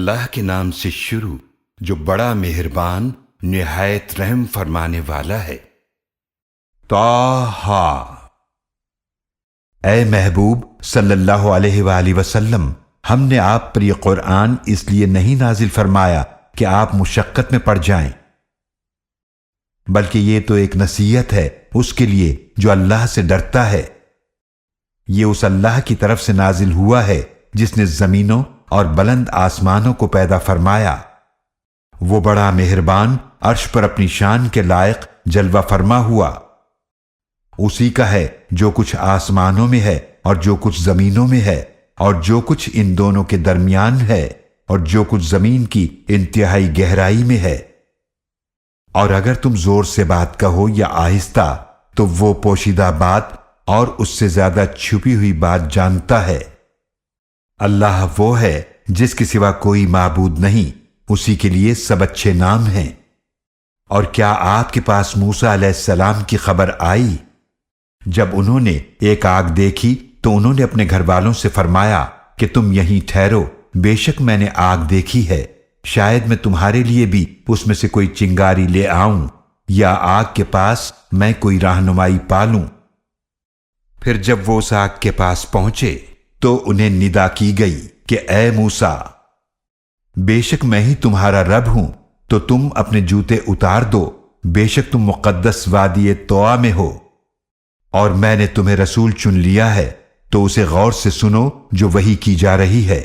اللہ کے نام سے شروع جو بڑا مہربان نہایت رحم فرمانے والا ہے۔ طٰہٰ، اے محبوب صلی اللہ علیہ وآلہ وسلم، ہم نے آپ پر یہ قرآن اس لیے نہیں نازل فرمایا کہ آپ مشقت میں پڑ جائیں، بلکہ یہ تو ایک نصیحت ہے اس کے لیے جو اللہ سے ڈرتا ہے۔ یہ اس اللہ کی طرف سے نازل ہوا ہے جس نے زمینوں اور بلند آسمانوں کو پیدا فرمایا۔ وہ بڑا مہربان، عرش پر اپنی شان کے لائق جلوہ فرما ہوا۔ اسی کا ہے جو کچھ آسمانوں میں ہے اور جو کچھ زمینوں میں ہے اور جو کچھ ان دونوں کے درمیان ہے اور جو کچھ زمین کی انتہائی گہرائی میں ہے۔ اور اگر تم زور سے بات کہو یا آہستہ تو وہ پوشیدہ بات اور اس سے زیادہ چھپی ہوئی بات جانتا ہے۔ اللہ وہ ہے جس کے سوا کوئی معبود نہیں، اسی کے لیے سب اچھے نام ہیں۔ اور کیا آپ کے پاس موسیٰ علیہ السلام کی خبر آئی؟ جب انہوں نے ایک آگ دیکھی تو انہوں نے اپنے گھر والوں سے فرمایا کہ تم یہیں ٹھہرو، بے شک میں نے آگ دیکھی ہے، شاید میں تمہارے لیے بھی اس میں سے کوئی چنگاری لے آؤں یا آگ کے پاس میں کوئی رہنمائی پالوں۔ پھر جب وہ اس آگ کے پاس پہنچے تو انہیں ندا کی گئی کہ اے موسیٰ، بے شک میں ہی تمہارا رب ہوں، تو تم اپنے جوتے اتار دو، بے شک تم مقدس وادی طویٰ میں ہو، اور میں نے تمہیں رسول چن لیا ہے، تو اسے غور سے سنو جو وحی کی جا رہی ہے۔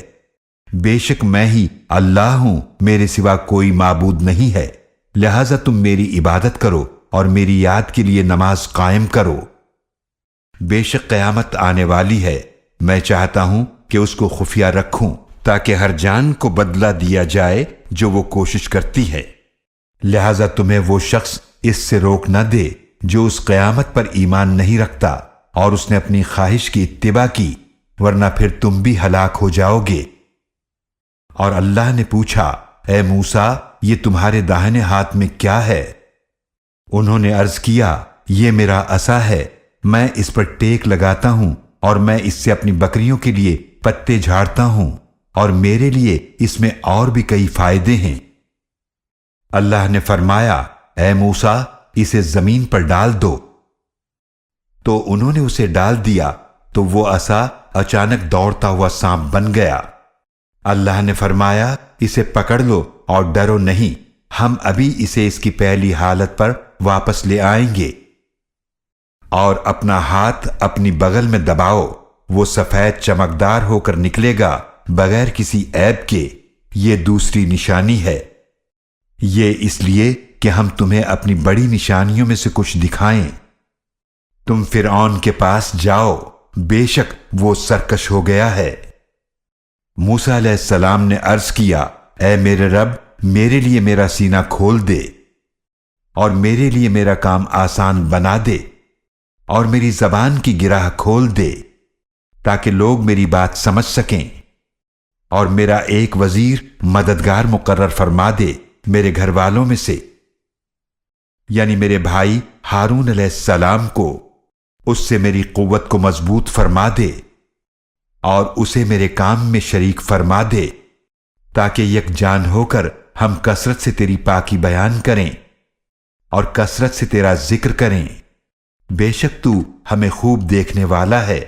بے شک میں ہی اللہ ہوں، میرے سوا کوئی معبود نہیں ہے، لہذا تم میری عبادت کرو اور میری یاد کے لیے نماز قائم کرو۔ بے شک قیامت آنے والی ہے، میں چاہتا ہوں کہ اس کو خفیہ رکھوں تاکہ ہر جان کو بدلہ دیا جائے جو وہ کوشش کرتی ہے، لہذا تمہیں وہ شخص اس سے روک نہ دے جو اس قیامت پر ایمان نہیں رکھتا اور اس نے اپنی خواہش کی اتباع کی، ورنہ پھر تم بھی ہلاک ہو جاؤ گے۔ اور اللہ نے پوچھا، اے موسیٰ، یہ تمہارے داہنے ہاتھ میں کیا ہے؟ انہوں نے عرض کیا، یہ میرا عصا ہے، میں اس پر ٹیک لگاتا ہوں اور میں اس سے اپنی بکریوں کے لیے پتے جھاڑتا ہوں، اور میرے لیے اس میں اور بھی کئی فائدے ہیں۔ اللہ نے فرمایا، اے موسیٰ، اسے زمین پر ڈال دو۔ تو انہوں نے اسے ڈال دیا تو وہ عصا اچانک دوڑتا ہوا سانپ بن گیا۔ اللہ نے فرمایا، اسے پکڑ لو اور ڈرو نہیں، ہم ابھی اسے اس کی پہلی حالت پر واپس لے آئیں گے۔ اور اپنا ہاتھ اپنی بغل میں دباؤ، وہ سفید چمکدار ہو کر نکلے گا بغیر کسی عیب کے، یہ دوسری نشانی ہے۔ یہ اس لیے کہ ہم تمہیں اپنی بڑی نشانیوں میں سے کچھ دکھائیں۔ تم فرعون کے پاس جاؤ، بے شک وہ سرکش ہو گیا ہے۔ موسیٰ علیہ السلام نے عرض کیا، اے میرے رب، میرے لیے میرا سینہ کھول دے اور میرے لیے میرا کام آسان بنا دے اور میری زبان کی گرہ کھول دے تاکہ لوگ میری بات سمجھ سکیں، اور میرا ایک وزیر مددگار مقرر فرما دے میرے گھر والوں میں سے، یعنی میرے بھائی ہارون علیہ السلام کو، اس سے میری قوت کو مضبوط فرما دے اور اسے میرے کام میں شریک فرما دے تاکہ یک جان ہو کر ہم کثرت سے تیری پاکی بیان کریں اور کثرت سے تیرا ذکر کریں، بے شک تو ہمیں خوب دیکھنے والا ہے۔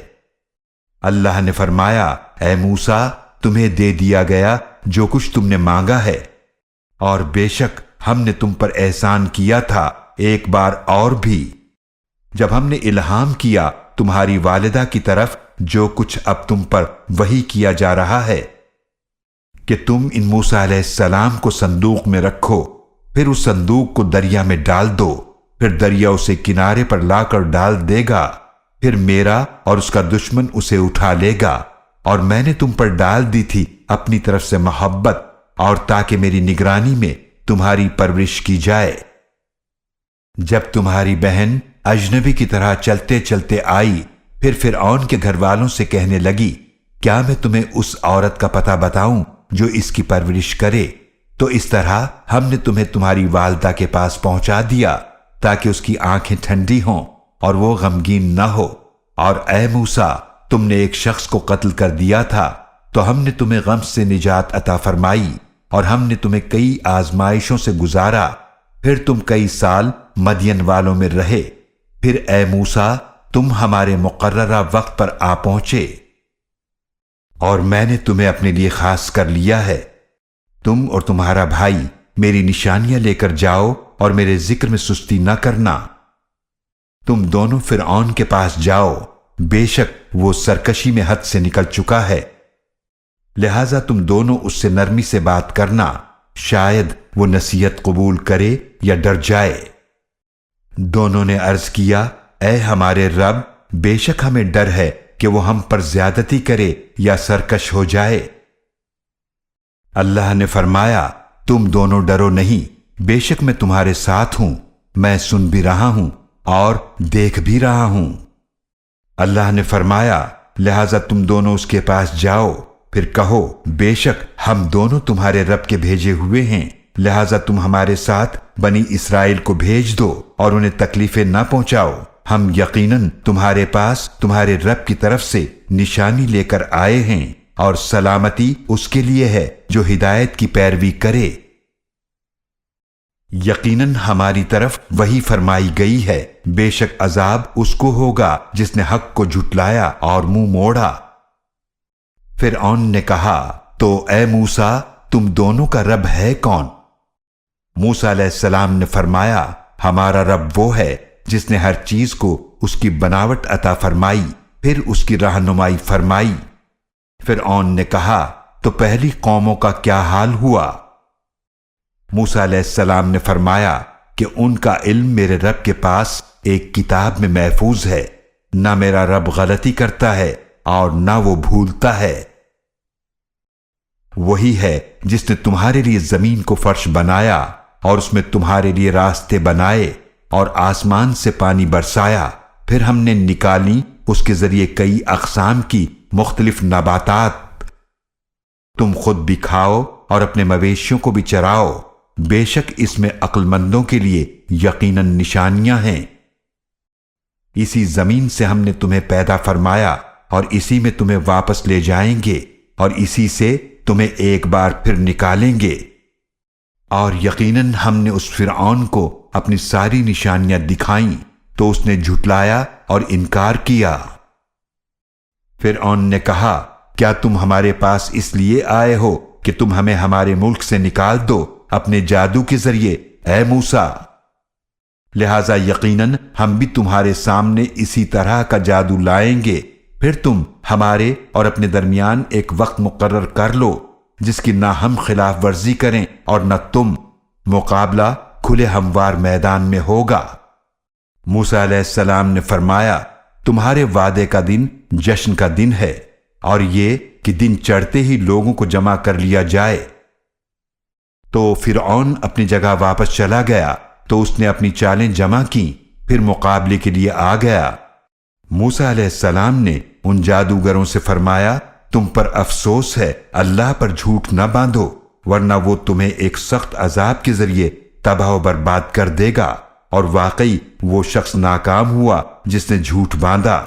اللہ نے فرمایا، اے موسیٰ، تمہیں دے دیا گیا جو کچھ تم نے مانگا ہے، اور بے شک ہم نے تم پر احسان کیا تھا ایک بار اور بھی، جب ہم نے الہام کیا تمہاری والدہ کی طرف جو کچھ اب تم پر وحی کیا جا رہا ہے کہ تم ان موسیٰ علیہ السلام کو صندوق میں رکھو، پھر اس صندوق کو دریا میں ڈال دو، پھر دریا اسے کنارے پر لا کر ڈال دے گا، پھر میرا اور اس کا دشمن اسے اٹھا لے گا، اور میں نے تم پر ڈال دی تھی اپنی طرف سے محبت، اور تاکہ میری نگرانی میں تمہاری پرورش کی جائے۔ جب تمہاری بہن اجنبی کی طرح چلتے چلتے آئی، پھر فرعون کے گھر والوں سے کہنے لگی، کیا میں تمہیں اس عورت کا پتہ بتاؤں جو اس کی پرورش کرے؟ تو اس طرح ہم نے تمہیں تمہاری والدہ کے پاس پہنچا دیا تاکہ اس کی آنکھیں ٹھنڈی ہوں اور وہ غمگین نہ ہو۔ اور اے موسیٰ، تم نے ایک شخص کو قتل کر دیا تھا تو ہم نے تمہیں غم سے نجات عطا فرمائی، اور ہم نے تمہیں کئی آزمائشوں سے گزارا، پھر تم کئی سال مدین والوں میں رہے، پھر اے موسیٰ تم ہمارے مقررہ وقت پر آ پہنچے اور میں نے تمہیں اپنے لیے خاص کر لیا ہے۔ تم اور تمہارا بھائی میری نشانیاں لے کر جاؤ اور میرے ذکر میں سستی نہ کرنا۔ تم دونوں فرعون کے پاس جاؤ، بے شک وہ سرکشی میں حد سے نکل چکا ہے، لہذا تم دونوں اس سے نرمی سے بات کرنا، شاید وہ نصیحت قبول کرے یا ڈر جائے۔ دونوں نے عرض کیا، اے ہمارے رب، بے شک ہمیں ڈر ہے کہ وہ ہم پر زیادتی کرے یا سرکش ہو جائے۔ اللہ نے فرمایا، تم دونوں ڈرو نہیں، بے شک میں تمہارے ساتھ ہوں، میں سن بھی رہا ہوں اور دیکھ بھی رہا ہوں۔ اللہ نے فرمایا، لہذا تم دونوں اس کے پاس جاؤ، پھر کہو، بے شک ہم دونوں تمہارے رب کے بھیجے ہوئے ہیں، لہذا تم ہمارے ساتھ بنی اسرائیل کو بھیج دو اور انہیں تکلیفیں نہ پہنچاؤ، ہم یقیناً تمہارے پاس تمہارے رب کی طرف سے نشانی لے کر آئے ہیں، اور سلامتی اس کے لیے ہے جو ہدایت کی پیروی کرے۔ یقیناً ہماری طرف وہی فرمائی گئی ہے، بے شک عذاب اس کو ہوگا جس نے حق کو جھٹلایا اور منہ موڑا۔ فرعون نے کہا، تو اے موسیٰ تم دونوں کا رب ہے کون؟ موسیٰ علیہ السلام نے فرمایا، ہمارا رب وہ ہے جس نے ہر چیز کو اس کی بناوٹ عطا فرمائی، پھر اس کی رہنمائی فرمائی۔ فرعون نے کہا، تو پہلی قوموں کا کیا حال ہوا؟ موسیٰ علیہ السلام نے فرمایا کہ ان کا علم میرے رب کے پاس ایک کتاب میں محفوظ ہے، نہ میرا رب غلطی کرتا ہے اور نہ وہ بھولتا ہے۔ وہی ہے جس نے تمہارے لیے زمین کو فرش بنایا اور اس میں تمہارے لیے راستے بنائے اور آسمان سے پانی برسایا، پھر ہم نے نکالی اس کے ذریعے کئی اقسام کی مختلف نباتات، تم خود بھی کھاؤ اور اپنے مویشیوں کو بھی چراؤ، بے شک اس میں عقل مندوں کے لیے یقیناً نشانیاں ہیں۔ اسی زمین سے ہم نے تمہیں پیدا فرمایا اور اسی میں تمہیں واپس لے جائیں گے اور اسی سے تمہیں ایک بار پھر نکالیں گے۔ اور یقیناً ہم نے اس فرعون کو اپنی ساری نشانیاں دکھائیں تو اس نے جھٹلایا اور انکار کیا۔ فرعون نے کہا، کیا تم ہمارے پاس اس لیے آئے ہو کہ تم ہمیں ہمارے ملک سے نکال دو اپنے جادو کے ذریعے، اے موسیٰ؟ لہذا یقیناً ہم بھی تمہارے سامنے اسی طرح کا جادو لائیں گے، پھر تم ہمارے اور اپنے درمیان ایک وقت مقرر کر لو جس کی نہ ہم خلاف ورزی کریں اور نہ تم، مقابلہ کھلے ہموار میدان میں ہوگا۔ موسیٰ علیہ السلام نے فرمایا، تمہارے وعدے کا دن جشن کا دن ہے، اور یہ کہ دن چڑھتے ہی لوگوں کو جمع کر لیا جائے۔ تو فرعون اپنی جگہ واپس چلا گیا تو اس نے اپنی چالیں جمع کی، پھر مقابلے کے لیے آ گیا۔ موسیٰ علیہ السلام نے ان جادوگروں سے فرمایا، تم پر افسوس ہے، اللہ پر جھوٹ نہ باندھو، ورنہ وہ تمہیں ایک سخت عذاب کے ذریعے تباہ و برباد کر دے گا، اور واقعی وہ شخص ناکام ہوا جس نے جھوٹ باندھا۔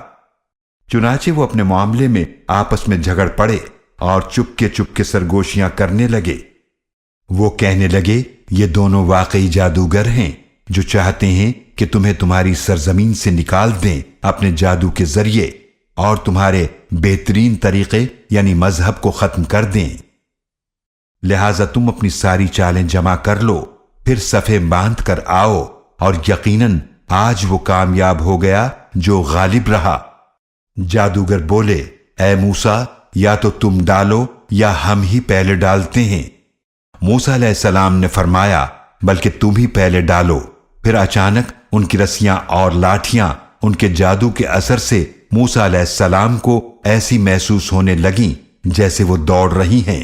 چنانچہ وہ اپنے معاملے میں آپس میں جھگڑ پڑے اور چپ کے سرگوشیاں کرنے لگے۔ وہ کہنے لگے، یہ دونوں واقعی جادوگر ہیں جو چاہتے ہیں کہ تمہیں تمہاری سرزمین سے نکال دیں اپنے جادو کے ذریعے اور تمہارے بہترین طریقے یعنی مذہب کو ختم کر دیں۔ لہذا تم اپنی ساری چالیں جمع کر لو، پھر صفیں باندھ کر آؤ، اور یقیناً آج وہ کامیاب ہو گیا جو غالب رہا۔ جادوگر بولے، اے موسیٰ، یا تو تم ڈالو یا ہم ہی پہلے ڈالتے ہیں۔ موسیٰ علیہ السلام نے فرمایا، بلکہ تم ہی پہلے ڈالو۔ پھر اچانک ان کی رسیاں اور لاٹھیاں ان کے جادو کے اثر سے موسیٰ علیہ السلام کو ایسی محسوس ہونے لگیں جیسے وہ دوڑ رہی ہیں۔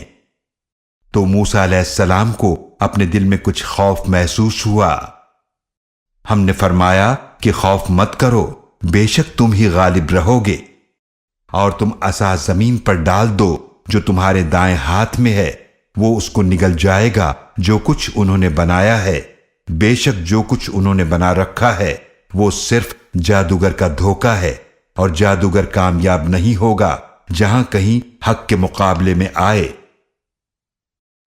تو موسیٰ علیہ السلام کو اپنے دل میں کچھ خوف محسوس ہوا۔ ہم نے فرمایا کہ خوف مت کرو، بے شک تم ہی غالب رہو گے، اور تم عصا زمین پر ڈال دو جو تمہارے دائیں ہاتھ میں ہے، وہ اس کو نگل جائے گا جو کچھ انہوں نے بنایا ہے، بے شک جو کچھ انہوں نے بنا رکھا ہے وہ صرف جادوگر کا دھوکہ ہے، اور جادوگر کامیاب نہیں ہوگا جہاں کہیں حق کے مقابلے میں آئے۔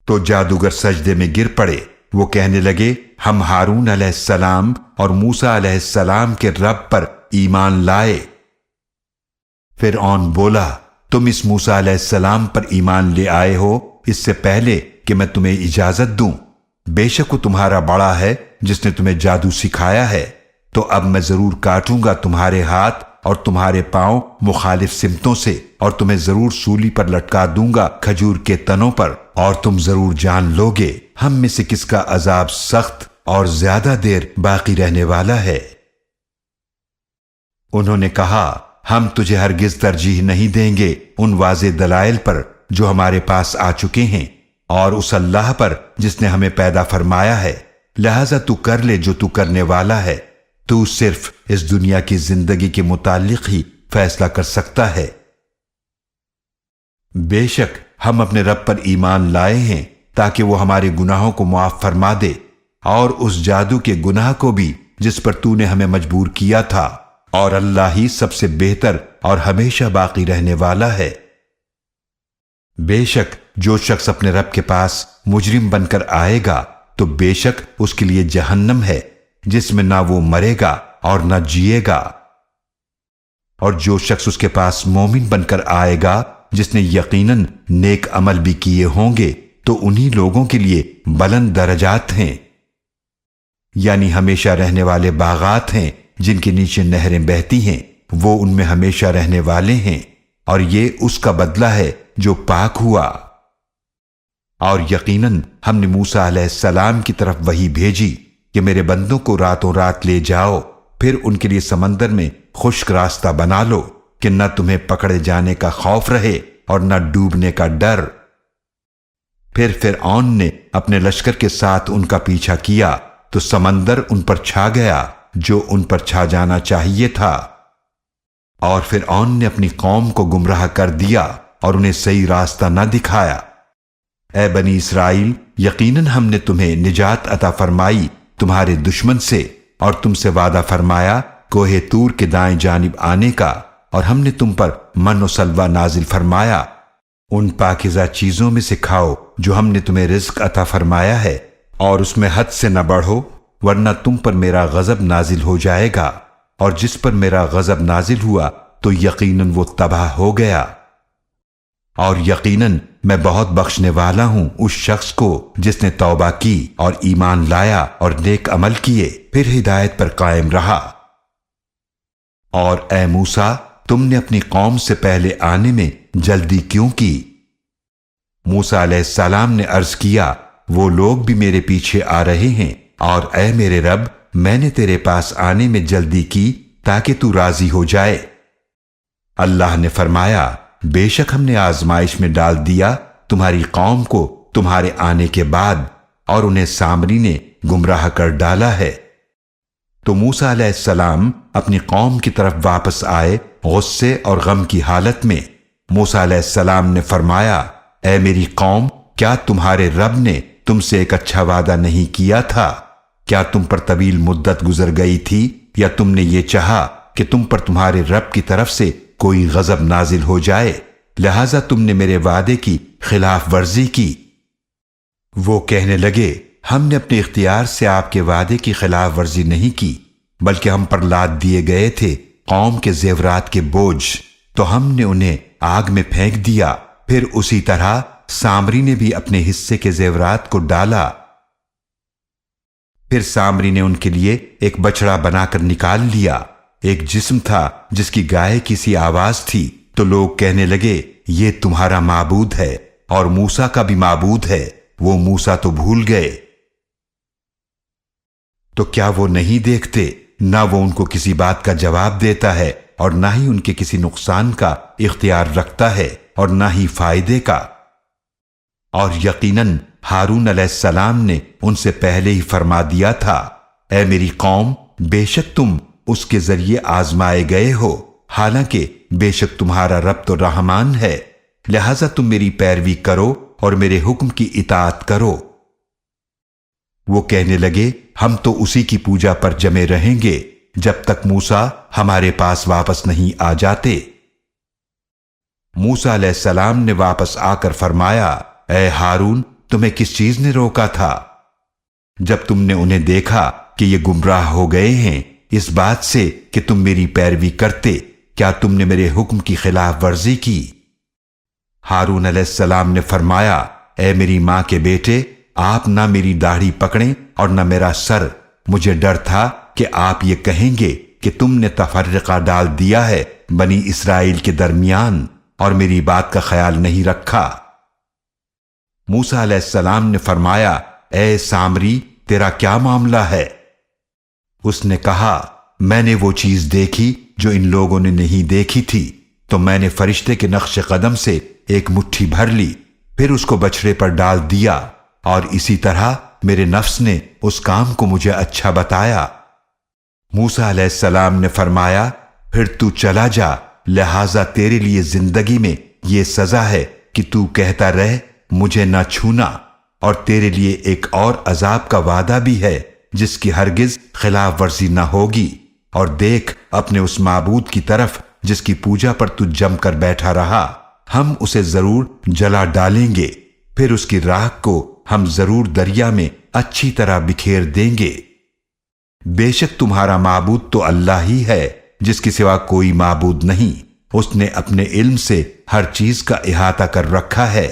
تو جادوگر سجدے میں گر پڑے۔ وہ کہنے لگے ہم ہارون علیہ السلام اور موسیٰ علیہ السلام کے رب پر ایمان لائے۔ فرعون بولا تم اس موسیٰ علیہ السلام پر ایمان لے آئے ہو اس سے پہلے کہ میں تمہیں اجازت دوں؟ بے شک وہ تمہارا بڑا ہے جس نے تمہیں جادو سکھایا ہے، تو اب میں ضرور کاٹوں گا تمہارے ہاتھ اور تمہارے پاؤں مخالف سمتوں سے، اور تمہیں ضرور سولی پر لٹکا دوں گا کھجور کے تنوں پر، اور تم ضرور جان لوگے ہم میں سے کس کا عذاب سخت اور زیادہ دیر باقی رہنے والا ہے۔ انہوں نے کہا ہم تجھے ہرگز ترجیح نہیں دیں گے ان واضح دلائل پر جو ہمارے پاس آ چکے ہیں، اور اس اللہ پر جس نے ہمیں پیدا فرمایا ہے، لہذا تو کر لے جو تو کرنے والا ہے، تو صرف اس دنیا کی زندگی کے متعلق ہی فیصلہ کر سکتا ہے۔ بے شک ہم اپنے رب پر ایمان لائے ہیں تاکہ وہ ہمارے گناہوں کو معاف فرما دے، اور اس جادو کے گناہ کو بھی جس پر تو نے ہمیں مجبور کیا تھا، اور اللہ ہی سب سے بہتر اور ہمیشہ باقی رہنے والا ہے۔ بے شک جو شخص اپنے رب کے پاس مجرم بن کر آئے گا تو بے شک اس کے لیے جہنم ہے جس میں نہ وہ مرے گا اور نہ جیے گا، اور جو شخص اس کے پاس مومن بن کر آئے گا جس نے یقیناً نیک عمل بھی کیے ہوں گے تو انہی لوگوں کے لیے بلند درجات ہیں، یعنی ہمیشہ رہنے والے باغات ہیں جن کے نیچے نہریں بہتی ہیں، وہ ان میں ہمیشہ رہنے والے ہیں، اور یہ اس کا بدلہ ہے جو پاک ہوا۔ اور یقیناً ہم نے موسیٰ علیہ السلام کی طرف وحی بھیجی کہ میرے بندوں کو راتوں رات لے جاؤ، پھر ان کے لیے سمندر میں خشک راستہ بنا لو کہ نہ تمہیں پکڑے جانے کا خوف رہے اور نہ ڈوبنے کا ڈر۔ پھر فرعون نے اپنے لشکر کے ساتھ ان کا پیچھا کیا تو سمندر ان پر چھا گیا جو ان پر چھا جانا چاہیے تھا، اور فرعون نے اپنی قوم کو گمراہ کر دیا اور انہیں صحیح راستہ نہ دکھایا۔ اے بنی اسرائیل، یقیناً ہم نے تمہیں نجات عطا فرمائی تمہارے دشمن سے، اور تم سے وعدہ فرمایا کوہ طور کے دائیں جانب آنے کا، اور ہم نے تم پر من و سلوہ نازل فرمایا۔ ان پاکیزہ چیزوں میں سے کھاؤ جو ہم نے تمہیں رزق عطا فرمایا ہے، اور اس میں حد سے نہ بڑھو ورنہ تم پر میرا غضب نازل ہو جائے گا، اور جس پر میرا غضب نازل ہوا تو یقیناً وہ تباہ ہو گیا۔ اور یقیناً میں بہت بخشنے والا ہوں اس شخص کو جس نے توبہ کی اور ایمان لایا اور نیک عمل کیے، پھر ہدایت پر قائم رہا۔ اور اے موسیٰ، تم نے اپنی قوم سے پہلے آنے میں جلدی کیوں کی؟ موسیٰ علیہ السلام نے عرض کیا وہ لوگ بھی میرے پیچھے آ رہے ہیں، اور اے میرے رب، میں نے تیرے پاس آنے میں جلدی کی تاکہ تو راضی ہو جائے۔ اللہ نے فرمایا بے شک ہم نے آزمائش میں ڈال دیا تمہاری قوم کو تمہارے آنے کے بعد، اور انہیں سامری نے گمراہ کر ڈالا ہے۔ تو موسیٰ علیہ السلام اپنی قوم کی طرف واپس آئے غصے اور غم کی حالت میں۔ موسیٰ علیہ السلام نے فرمایا اے میری قوم، کیا تمہارے رب نے تم سے ایک اچھا وعدہ نہیں کیا تھا؟ کیا تم پر طویل مدت گزر گئی تھی، یا تم نے یہ چاہا کہ تم پر تمہارے رب کی طرف سے کوئی غضب نازل ہو جائے، لہذا تم نے میرے وعدے کی خلاف ورزی کی؟ وہ کہنے لگے ہم نے اپنے اختیار سے آپ کے وعدے کی خلاف ورزی نہیں کی، بلکہ ہم پر لاد دیے گئے تھے قوم کے زیورات کے بوجھ، تو ہم نے انہیں آگ میں پھینک دیا۔ پھر اسی طرح سامری نے بھی اپنے حصے کے زیورات کو ڈالا۔ پھر سامری نے ان کے لیے ایک بچڑا بنا کر نکال لیا، ایک جسم تھا جس کی گائے کی سی آواز تھی، تو لوگ کہنے لگے یہ تمہارا معبود ہے اور موسیٰ کا بھی معبود ہے، وہ موسیٰ تو بھول گئے۔ تو کیا وہ نہیں دیکھتے، نہ وہ ان کو کسی بات کا جواب دیتا ہے اور نہ ہی ان کے کسی نقصان کا اختیار رکھتا ہے اور نہ ہی فائدے کا۔ اور یقیناً ہارون علیہ السلام نے ان سے پہلے ہی فرما دیا تھا اے میری قوم، بے شک تم اس کے ذریعے آزمائے گئے ہو، حالانکہ بے شک تمہارا رب تو رحمان ہے، لہذا تم میری پیروی کرو اور میرے حکم کی اطاعت کرو۔ وہ کہنے لگے ہم تو اسی کی پوجا پر جمے رہیں گے جب تک موسیٰ ہمارے پاس واپس نہیں آ جاتے۔ موسیٰ علیہ السلام نے واپس آ کر فرمایا اے ہارون، تمہیں کس چیز نے روکا تھا؟ جب تم نے انہیں دیکھا کہ یہ گمراہ ہو گئے ہیں اس بات سے کہ تم میری پیروی کرتے، کیا تم نے میرے حکم کی خلاف ورزی کی؟ ہارون علیہ السلام نے فرمایا، اے میری ماں کے بیٹے، آپ نہ میری داڑھی پکڑیں اور نہ میرا سر، مجھے ڈر تھا کہ آپ یہ کہیں گے کہ تم نے تفرقہ ڈال دیا ہے بنی اسرائیل کے درمیان اور میری بات کا خیال نہیں رکھا۔ موسیٰ علیہ السلام نے فرمایا، اے سامری، تیرا کیا معاملہ ہے؟ اس نے کہا، میں نے وہ چیز دیکھی جو ان لوگوں نے نہیں دیکھی تھی، تو میں نے فرشتے کے نقش قدم سے ایک مٹھی بھر لی، پھر اس کو بچھڑے پر ڈال دیا، اور اسی طرح میرے نفس نے اس کام کو مجھے اچھا بتایا۔ موسیٰ علیہ السلام نے فرمایا، پھر تو چلا جا، لہذا تیرے لیے زندگی میں یہ سزا ہے کہ تو کہتا رہ مجھے نہ چھونا، اور تیرے لیے ایک اور عذاب کا وعدہ بھی ہے جس کی ہرگز خلاف ورزی نہ ہوگی، اور دیکھ اپنے اس معبود کی طرف جس کی پوجا پر تو جم کر بیٹھا رہا، ہم اسے ضرور جلا ڈالیں گے، پھر اس کی راکھ کو ہم ضرور دریا میں اچھی طرح بکھیر دیں گے۔ بے شک تمہارا معبود تو اللہ ہی ہے جس کے سوا کوئی معبود نہیں، اس نے اپنے علم سے ہر چیز کا احاطہ کر رکھا ہے۔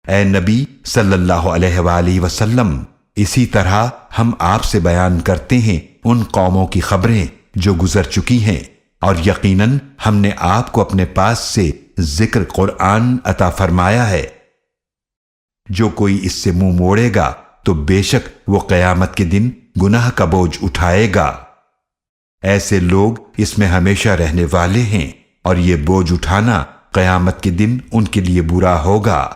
اے نبی صلی اللہ علیہ وآلہ وسلم، اسی طرح ہم آپ سے بیان کرتے ہیں ان قوموں کی خبریں جو گزر چکی ہیں، اور یقیناً ہم نے آپ کو اپنے پاس سے ذکر قرآن عطا فرمایا ہے۔ جو کوئی اس سے منہ موڑے گا تو بے شک وہ قیامت کے دن گناہ کا بوجھ اٹھائے گا۔ ایسے لوگ اس میں ہمیشہ رہنے والے ہیں، اور یہ بوجھ اٹھانا قیامت کے دن ان کے لیے برا ہوگا۔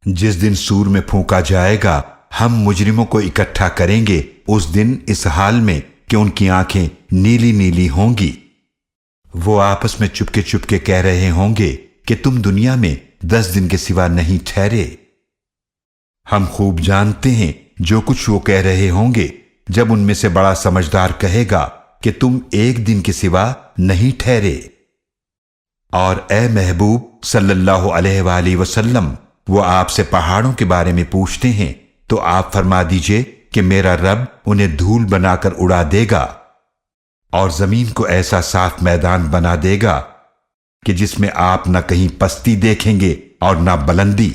جس دن سور میں پھونکا جائے گا ہم مجرموں کو اکٹھا کریں گے، اس دن اس حال میں کہ ان کی آنکھیں نیلی نیلی ہوں گی۔ وہ آپس میں چپکے چپکے کہہ رہے ہوں گے کہ تم دنیا میں 10 دن کے سوا نہیں ٹھہرے۔ ہم خوب جانتے ہیں جو کچھ وہ کہہ رہے ہوں گے جب ان میں سے بڑا سمجھدار کہے گا کہ تم 1 دن کے سوا نہیں ٹھہرے۔ اور اے محبوب صلی اللہ علیہ وآلہ وسلم، وہ آپ سے پہاڑوں کے بارے میں پوچھتے ہیں تو آپ فرما دیجئے کہ میرا رب انہیں دھول بنا کر اڑا دے گا، اور زمین کو ایسا صاف میدان بنا دے گا کہ جس میں آپ نہ کہیں پستی دیکھیں گے اور نہ بلندی۔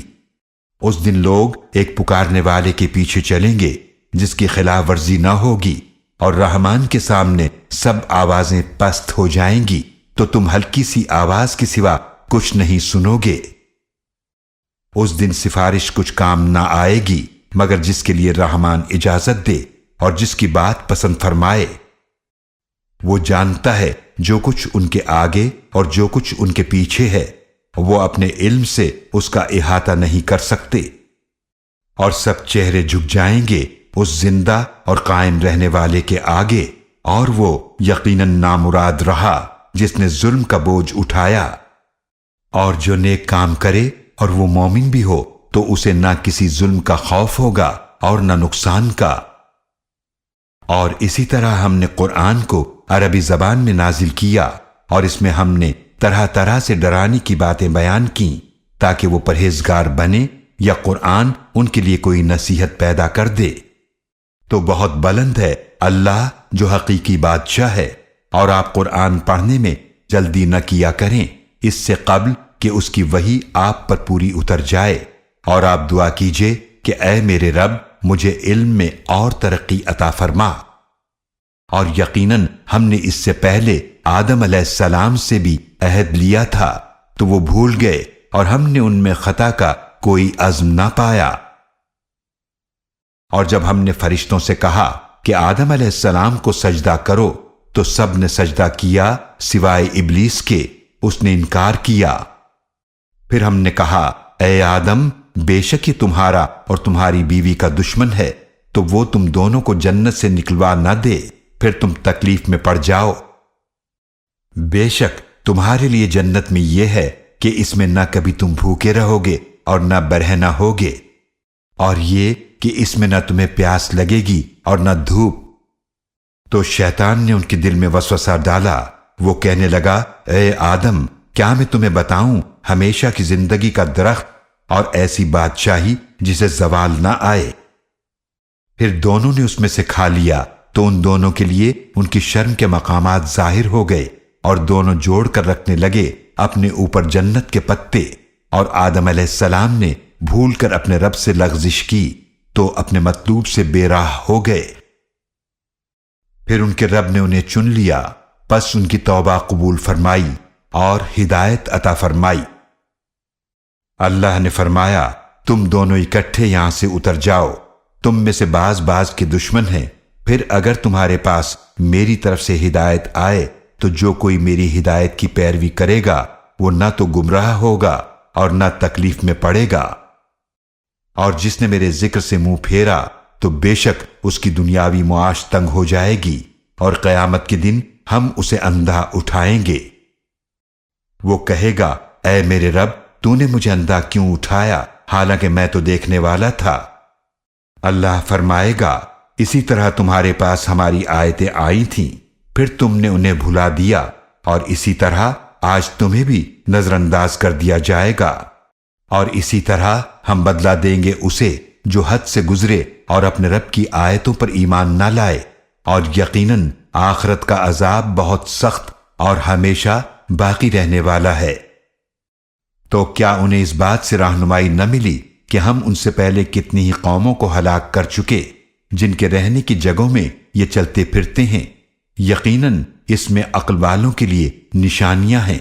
اس دن لوگ ایک پکارنے والے کے پیچھے چلیں گے جس کی خلاف ورزی نہ ہوگی، اور رحمان کے سامنے سب آوازیں پست ہو جائیں گی تو تم ہلکی سی آواز کے سوا کچھ نہیں سنو گے۔ اس دن سفارش کچھ کام نہ آئے گی مگر جس کے لیے رحمان اجازت دے اور جس کی بات پسند فرمائے۔ وہ جانتا ہے جو کچھ ان کے آگے اور جو کچھ ان کے پیچھے ہے، وہ اپنے علم سے اس کا احاطہ نہیں کر سکتے۔ اور سب چہرے جھک جائیں گے اس زندہ اور قائم رہنے والے کے آگے، اور وہ یقیناً نامراد رہا جس نے ظلم کا بوجھ اٹھایا۔ اور جو نیک کام کرے اور وہ مومن بھی ہو تو اسے نہ کسی ظلم کا خوف ہوگا اور نہ نقصان کا۔ اور اسی طرح ہم نے قرآن کو عربی زبان میں نازل کیا، اور اس میں ہم نے طرح طرح سے ڈرانے کی باتیں بیان کیں تاکہ وہ پرہیزگار بنے یا قرآن ان کے لیے کوئی نصیحت پیدا کر دے۔ تو بہت بلند ہے اللہ جو حقیقی بادشاہ ہے، اور آپ قرآن پڑھنے میں جلدی نہ کیا کریں اس سے قبل کہ اس کی وحی آپ پر پوری اتر جائے، اور آپ دعا کیجئے کہ اے میرے رب مجھے علم میں اور ترقی عطا فرما۔ اور یقیناً ہم نے اس سے پہلے آدم علیہ السلام سے بھی عہد لیا تھا تو وہ بھول گئے، اور ہم نے ان میں خطا کا کوئی عزم نہ پایا۔ اور جب ہم نے فرشتوں سے کہا کہ آدم علیہ السلام کو سجدہ کرو تو سب نے سجدہ کیا سوائے ابلیس کے، اس نے انکار کیا۔ پھر ہم نے کہا اے آدم، بے شک یہ تمہارا اور تمہاری بیوی کا دشمن ہے، تو وہ تم دونوں کو جنت سے نکلوا نہ دے، پھر تم تکلیف میں پڑ جاؤ۔ بے شک تمہارے لیے جنت میں یہ ہے کہ اس میں نہ کبھی تم بھوکے رہو گے اور نہ برہنہ ہوگے، اور یہ کہ اس میں نہ تمہیں پیاس لگے گی اور نہ دھوپ۔ تو شیطان نے ان کے دل میں وسوسہ ڈالا، وہ کہنے لگا اے آدم، کیا میں تمہیں بتاؤں ہمیشہ کی زندگی کا درخت اور ایسی بادشاہی جسے زوال نہ آئے۔ پھر دونوں نے اس میں سے کھا لیا تو ان دونوں کے لیے ان کی شرم کے مقامات ظاہر ہو گئے، اور دونوں جوڑ کر رکھنے لگے اپنے اوپر جنت کے پتے، اور آدم علیہ السلام نے بھول کر اپنے رب سے لغزش کی تو اپنے مطلوب سے بے راہ ہو گئے۔ پھر ان کے رب نے انہیں چن لیا، پس ان کی توبہ قبول فرمائی اور ہدایت عطا فرمائی۔ اللہ نے فرمایا، تم دونوں اکٹھے یہاں سے اتر جاؤ، تم میں سے بعض بعض کے دشمن ہیں، پھر اگر تمہارے پاس میری طرف سے ہدایت آئے تو جو کوئی میری ہدایت کی پیروی کرے گا وہ نہ تو گمراہ ہوگا اور نہ تکلیف میں پڑے گا، اور جس نے میرے ذکر سے منہ پھیرا تو بے شک اس کی دنیاوی معاش تنگ ہو جائے گی، اور قیامت کے دن ہم اسے اندھا اٹھائیں گے۔ وہ کہے گا، اے میرے رب، تو نے مجھے اندھا کیوں اٹھایا حالانکہ میں تو دیکھنے والا تھا؟ اللہ فرمائے گا، اسی طرح تمہارے پاس ہماری آیتیں آئی تھیں، پھر تم نے انہیں بھلا دیا، اور اسی طرح آج تمہیں بھی نظر انداز کر دیا جائے گا، اور اسی طرح ہم بدلہ دیں گے اسے جو حد سے گزرے اور اپنے رب کی آیتوں پر ایمان نہ لائے، اور یقیناً آخرت کا عذاب بہت سخت اور ہمیشہ باقی رہنے والا ہے۔ تو کیا انہیں اس بات سے رہنمائی نہ ملی کہ ہم ان سے پہلے کتنی ہی قوموں کو ہلاک کر چکے جن کے رہنے کی جگہوں میں یہ چلتے پھرتے ہیں؟ یقیناً اس میں عقل والوں کے لیے نشانیاں ہیں۔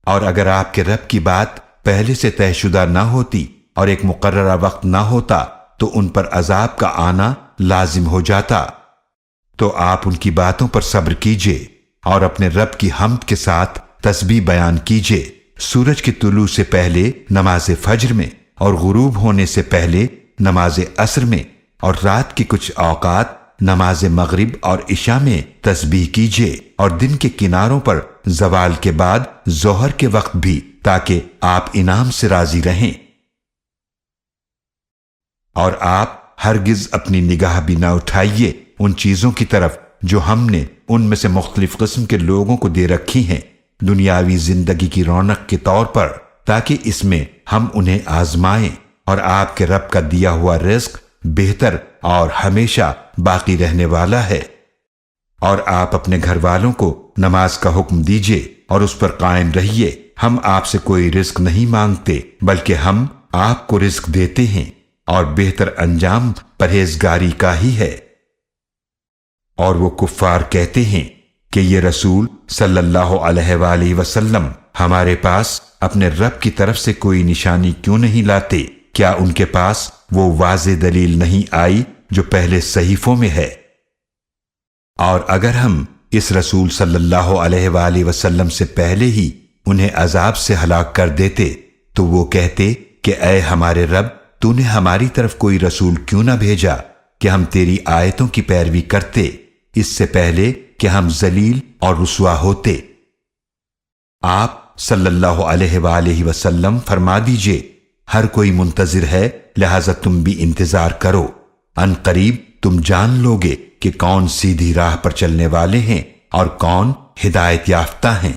اور اگر آپ کے رب کی بات پہلے سے طے شدہ نہ ہوتی اور ایک مقررہ وقت نہ ہوتا تو ان پر عذاب کا آنا لازم ہو جاتا، تو آپ ان کی باتوں پر صبر کیجئے اور اپنے رب کی حمد کے ساتھ تسبیح بیان کیجئے۔ سورج کے طلوع سے پہلے نماز فجر میں، اور غروب ہونے سے پہلے نماز عصر میں، اور رات کے کچھ اوقات نماز مغرب اور عشاء میں تسبیح کیجئے، اور دن کے کناروں پر زوال کے بعد ظہر کے وقت بھی، تاکہ آپ انعام سے راضی رہیں۔ اور آپ ہرگز اپنی نگاہ بھی نہ اٹھائیے ان چیزوں کی طرف جو ہم نے ان میں سے مختلف قسم کے لوگوں کو دے رکھی ہیں دنیاوی زندگی کی رونق کے طور پر، تاکہ اس میں ہم انہیں آزمائیں، اور آپ کے رب کا دیا ہوا رزق بہتر اور ہمیشہ باقی رہنے والا ہے۔ اور آپ اپنے گھر والوں کو نماز کا حکم دیجئے اور اس پر قائم رہیے۔ ہم آپ سے کوئی رزق نہیں مانگتے بلکہ ہم آپ کو رزق دیتے ہیں، اور بہتر انجام پرہیزگاری کا ہی ہے۔ اور وہ کفار کہتے ہیں کہ یہ رسول صلی اللہ علیہ وآلہ وسلم ہمارے پاس اپنے رب کی طرف سے کوئی نشانی کیوں نہیں لاتے؟ کیا ان کے پاس وہ واضح دلیل نہیں آئی جو پہلے صحیفوں میں ہے؟ اور اگر ہم اس رسول صلی اللہ علیہ وآلہ وسلم سے پہلے ہی انہیں عذاب سے ہلاک کر دیتے تو وہ کہتے کہ اے ہمارے رب، تو نے ہماری طرف کوئی رسول کیوں نہ بھیجا کہ ہم تیری آیتوں کی پیروی کرتے اس سے پہلے کہ ہم ذلیل اور رسوا ہوتے۔ آپ صلی اللہ علیہ وآلہ وسلم فرما دیجئے، ہر کوئی منتظر ہے، لہذا تم بھی انتظار کرو، ان قریب تم جان لوگے کہ کون سیدھی راہ پر چلنے والے ہیں اور کون ہدایت یافتہ ہیں۔